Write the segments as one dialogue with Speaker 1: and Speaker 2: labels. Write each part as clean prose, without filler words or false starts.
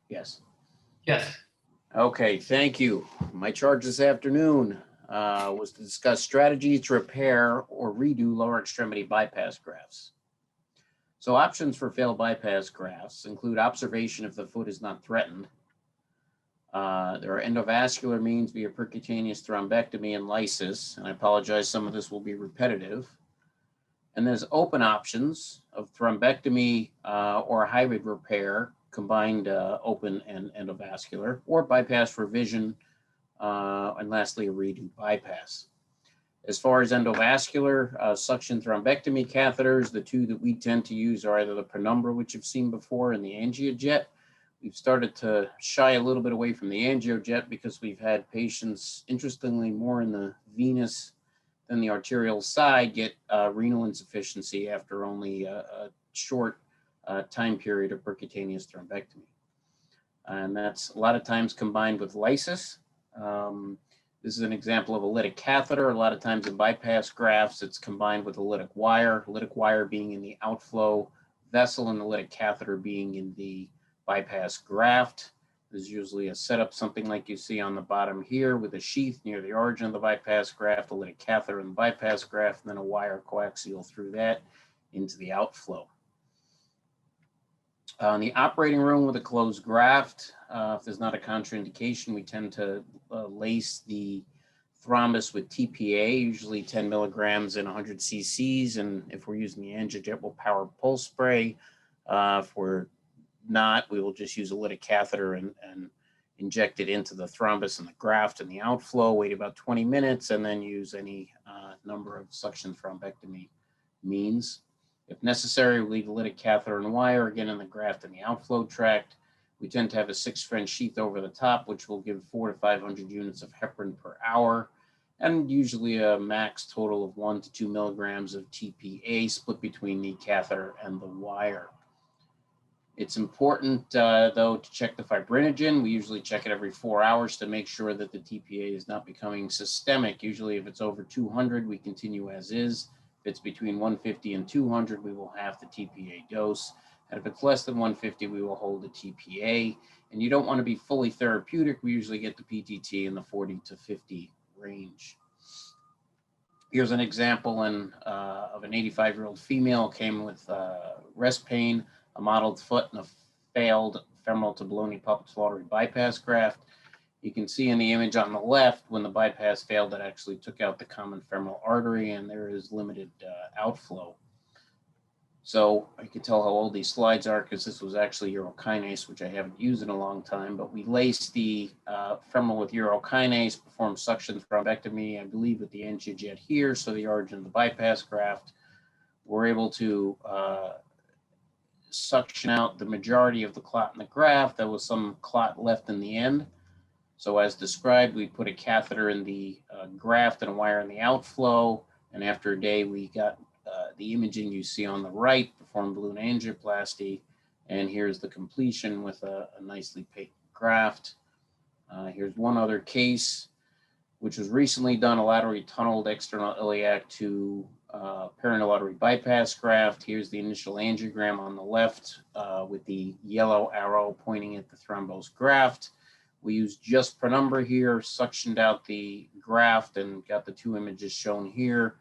Speaker 1: Yes.
Speaker 2: Yes.
Speaker 1: Okay, thank you. My charge this afternoon was to discuss strategies to repair or redo lower extremity bypass grafts. So options for failed bypass grafts include observation if the foot is not threatened. There are endovascular means via percutaneous thrombectomy and lysis, and I apologize, some of this will be repetitive. And there's open options of thrombectomy or hybrid repair, combined open and endovascular, or bypass revision, and lastly, a redo bypass. As far as endovascular, suction thrombectomy catheters, the two that we tend to use are either the Penumbra, which you've seen before, and the Angiojet. We've started to shy a little bit away from the Angiojet because we've had patients, interestingly, more in the venous than the arterial side, get renal insufficiency after only a short time period of percutaneous thrombectomy. And that's a lot of times combined with lysis. This is an example of a lytic catheter. A lot of times in bypass grafts, it's combined with a lytic wire being in the outflow vessel and the lytic catheter being in the bypass graft. There's usually a setup, something like you see on the bottom here, with a sheath near the origin of the bypass graft, a lytic catheter in the bypass graft, and then a wire coaxial through that into the outflow. In the operating room with a closed graft, if there's not a contraindication, we tend to lace the thrombus with TPA, usually 10 milligrams in 100 cc's. And if we're using the Angiojet, we'll power pulse spray. If we're not, we will just use a lytic catheter and inject it into the thrombus and the graft and the outflow, wait about 20 minutes, and then use any number of suction thrombectomy means. If necessary, we leave the lytic catheter and wire again in the graft and the outflow tract. We tend to have a 6 French sheath over the top, which will give 400 to 500 units of heparin per hour, and usually a max total of 1 to 2 milligrams of TPA split between the catheter and the wire. It's important, though, to check the fibrinogen. We usually check it every 4 hours to make sure that the TPA is not becoming systemic. Usually, if it's over 200, we continue as is. If it's between 150 and 200, we will have the TPA dose. And if it's less than 150, we will hold the TPA. And you don't want to be fully therapeutic. We usually get the PTT in the 40 to 50 range. Here's an example of an 85-year-old female, came with rest pain, a mottled foot, and a failed femoral to below-knee puppet artery bypass graft. You can see in the image on the left, when the bypass failed, it actually took out the common femoral artery, and there is limited outflow. So I can tell how old these slides are because this was actually urokinase, which I haven't used in a long time, but we laced the femoral with urokinase, performed suction thrombectomy, I believe with the Angiojet here, so the origin of the bypass graft. We're able to suction out the majority of the clot in the graft. There was some clot left in the end. So as described, we put a catheter in the graft and a wire in the outflow. And after a day, we got the imaging you see on the right, performed balloon angioplasty. And here's the completion with a nicely packed graft. Here's one other case, which was recently done, a laterally tunneled external iliac to perineal artery bypass graft. Here's the initial angiogram on the left with the yellow arrow pointing at the thrombosed graft. We used just Penumbra here, suctioned out the graft and got the 2 images shown here.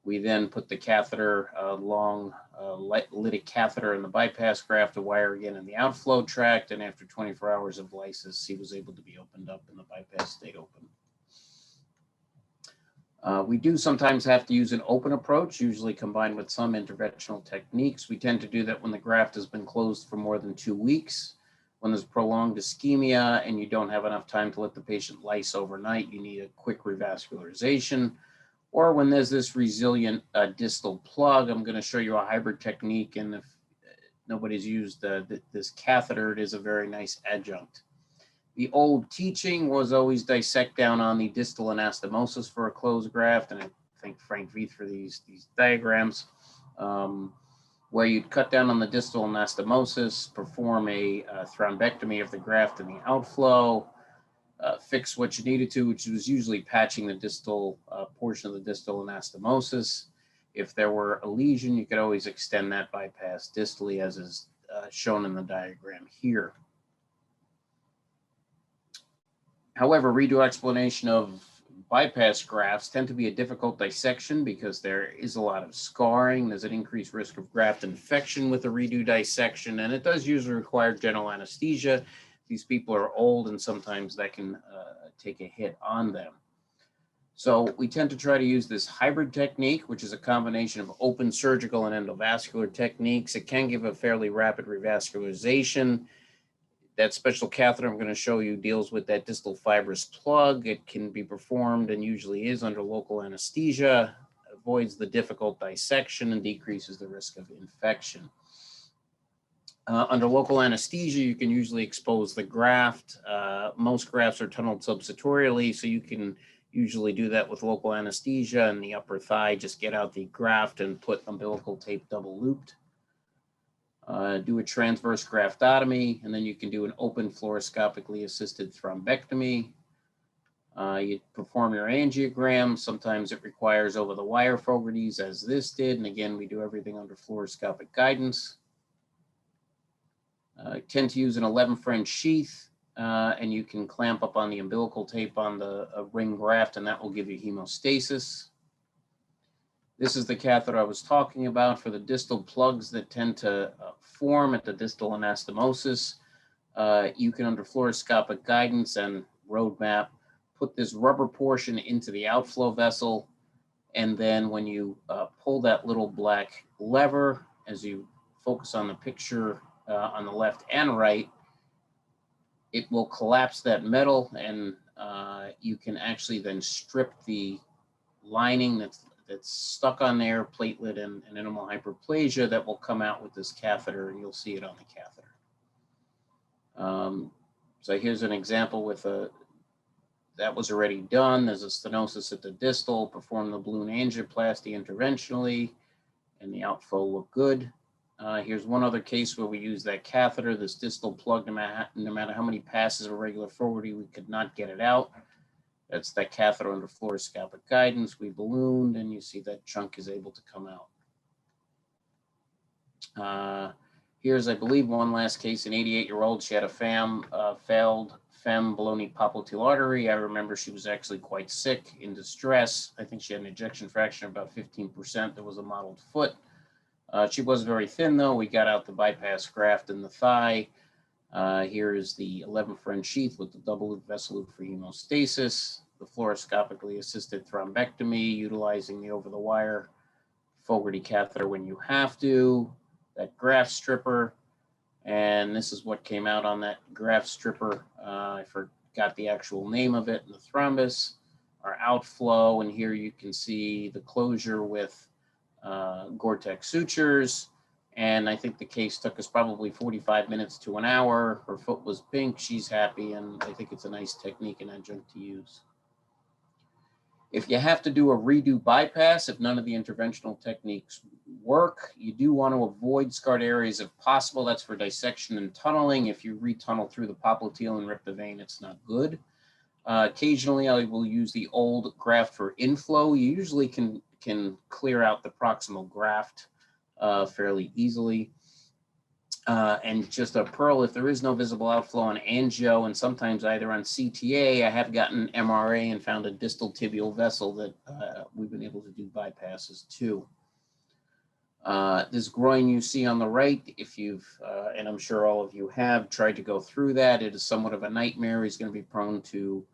Speaker 1: We then put the catheter, long lytic catheter in the bypass graft, a wire again in the outflow tract, and after 24 hours of lysis, he was able to be opened up and the bypass stayed open. We do sometimes have to use an open approach, usually combined with some interventional techniques. We tend to do that when the graft has been closed for more than 2 weeks. When there's prolonged ischemia and you don't have enough time to let the patient lyse overnight, you need a quick revascularization. Or when there's this resilient distal plug, I'm going to show you a hybrid technique. And if nobody's used this catheter, it is a very nice adjunct. The old teaching was always dissect down on the distal anastomosis for a closed graft. And I thank Frank Veith for these diagrams. Where you'd cut down on the distal anastomosis, perform a thrombectomy of the graft in the outflow, fix what you needed to, which was usually patching the distal portion of the distal anastomosis. If there were a lesion, you could always extend that bypass distally, as is shown in the diagram here. However, redo explanation of bypass grafts tend to be a difficult dissection because there is a lot of scarring. There's an increased risk of graft infection with a redo dissection, and it does usually require general anesthesia. These people are old, and sometimes that can take a hit on them. So we tend to try to use this hybrid technique, which is a combination of open surgical and endovascular techniques. It can give a fairly rapid revascularization. That special catheter I'm going to show you deals with that distal fibrous plug. It can be performed and usually is under local anesthesia, avoids the difficult dissection, and decreases the risk of infection. Under local anesthesia, you can usually expose the graft. Most grafts are tunneled subsatorially, so you can usually do that with local anesthesia in the upper thigh. Just get out the graft and put umbilical tape double looped. Do a transverse graftotomy, and then you can do an open fluoroscopically assisted thrombectomy. You perform your angiogram. Sometimes it requires over-the-wire Fogarty's, as this did, and again, we do everything under fluoroscopic guidance. I tend to use an 11 French sheath, and you can clamp up on the umbilical tape on the ring graft, and that will give you hemostasis. This is the catheter I was talking about for the distal plugs that tend to form at the distal anastomosis. You can, under fluoroscopic guidance and roadmap, put this rubber portion into the outflow vessel, and then when you pull that little black lever, as you focus on the picture on the left and right, it will collapse that metal, and you can actually then strip the lining that's stuck on there, platelet and intimal hyperplasia, that will come out with this catheter, and you'll see it on the catheter. So here's an example with that was already done. There's a stenosis at the distal, perform the balloon angioplasty interventionally, and the outflow looked good. Here's one other case where we use that catheter, this distal plug, no matter how many passes of regular Fogarty, we could not get it out. That's that catheter under fluoroscopic guidance. We ballooned, and you see that chunk is able to come out. Here's, I believe, one last case, an 88-year-old. She had a failed fem below-knee popliteal artery. I remember she was actually quite sick, in distress. I think she had an ejection fraction of about 15%. There was a mottled foot. She was very thin, though. We got out the bypass graft in the thigh. Here is the 11 French sheath with the double loop vessel loop for hemostasis, the fluoroscopically assisted thrombectomy, utilizing the over-the-wire Fogarty catheter when you have to, that graft stripper, and this is what came out on that graft stripper. I forgot the actual name of it, and the thrombus, our outflow, and here you can see the closure with Gore-Tex sutures. And I think the case took us probably 45 minutes to an hour. Her foot was pink, she's happy, and I think it's a nice technique and adjunct to use. If you have to do a redo bypass, if none of the interventional techniques work, you do want to avoid scarred areas if possible. That's for dissection and tunneling. If you retunnel through the popliteal and rip the vein, it's not good. Occasionally, I will use the old graft for inflow. You usually can clear out the proximal graft fairly easily. And just a pearl, if there is no visible outflow on angio, and sometimes either on CTA, I have gotten MRA and found a distal tibial vessel that we've been able to do bypasses too. This groin you see on the right, if you've, and I'm sure all of you have, tried to go through that, it is somewhat of a nightmare. He's going to be prone to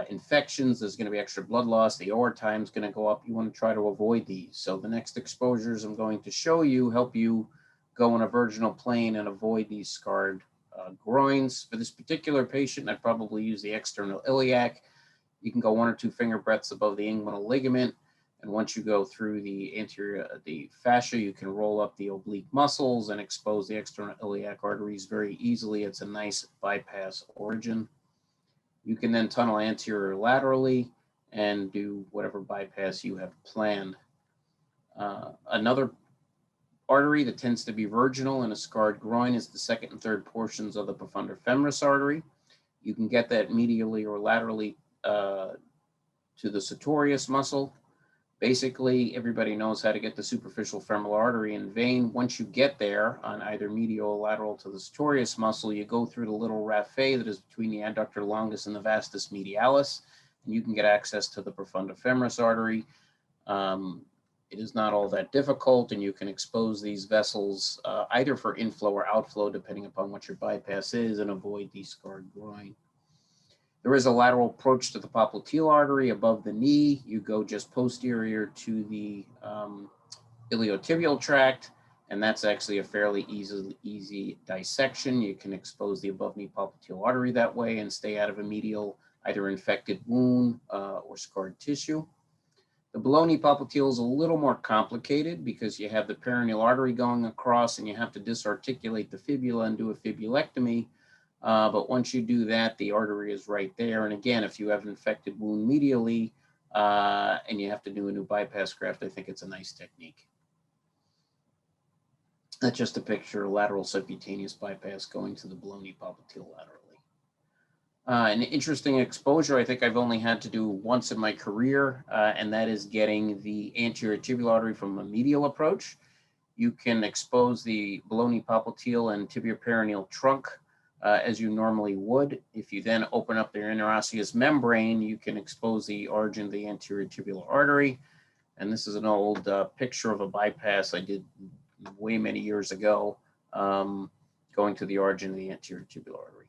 Speaker 1: infections. There's going to be extra blood loss. The OR time is going to go up. You want to try to avoid these. So the next exposures I'm going to show you help you go in a virginal plane and avoid these scarred groins. For this particular patient, I'd probably use the external iliac. You can go 1 or 2 finger breadths above the inguinal ligament. And once you go through the anterior, the fascia, you can roll up the oblique muscles and expose the external iliac arteries very easily. It's a nice bypass origin. You can then tunnel anterior laterally and do whatever bypass you have planned. Another artery that tends to be virginal in a scarred groin is the second and third portions of the profunda femoris artery. You can get that medially or laterally to the sartorius muscle. Basically, everybody knows how to get the superficial femoral artery and vein. Once you get there on either medial or lateral to the sartorius muscle, you go through the little raphe that is between the adductor longus and the vastus medialis, and you can get access to the profunda femoris artery. It is not all that difficult, and you can expose these vessels either for inflow or outflow, depending upon what your bypass is, and avoid the scarred groin. There is a lateral approach to the popliteal artery above the knee. You go just posterior to the iliotibial tract, and that's actually a fairly easy dissection. You can expose the above knee popliteal artery that way and stay out of a medial, either infected wound or scarred tissue. The below knee popliteal is a little more complicated because you have the perineal artery going across and you have to disarticulate the fibula and do a fibulectomy. But once you do that, the artery is right there. And again, if you have an infected wound medially and you have to do a new bypass graft, I think it's a nice technique. That's just a picture of lateral subcutaneous bypass going to the below knee popliteal laterally. An interesting exposure I think I've only had to do once in my career, and that is getting the anterior tibial artery from a medial approach. You can expose the below knee popliteal and tibioperineal trunk as you normally would. If you then open up their interosseous membrane, you can expose the origin of the anterior tibial artery. And this is an old picture of a bypass I did way many years ago, going to the origin of the anterior tibial artery.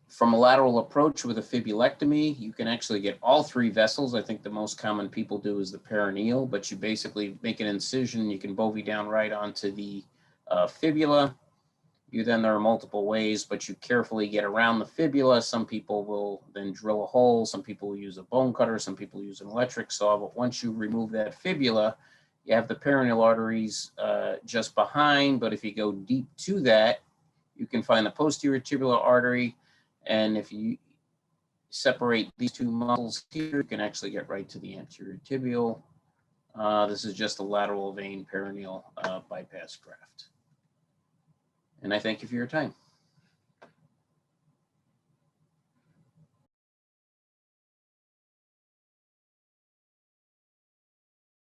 Speaker 1: From a lateral approach with a fibulectomy, you can actually get all three vessels. I think the most common people do is the perineal, but you basically make an incision. You can bovie down right onto the fibula. There are multiple ways, but you carefully get around the fibula. Some people will then drill a hole. Some people will use a bone cutter. Some people use an electric saw. But once you remove that fibula, you have the perineal arteries just behind. But if you go deep to that, you can find the posterior tibial artery. And if you separate these two muscles here, you can actually get right to the anterior tibial. This is just a lateral vein perineal bypass graft. And I thank you for your time.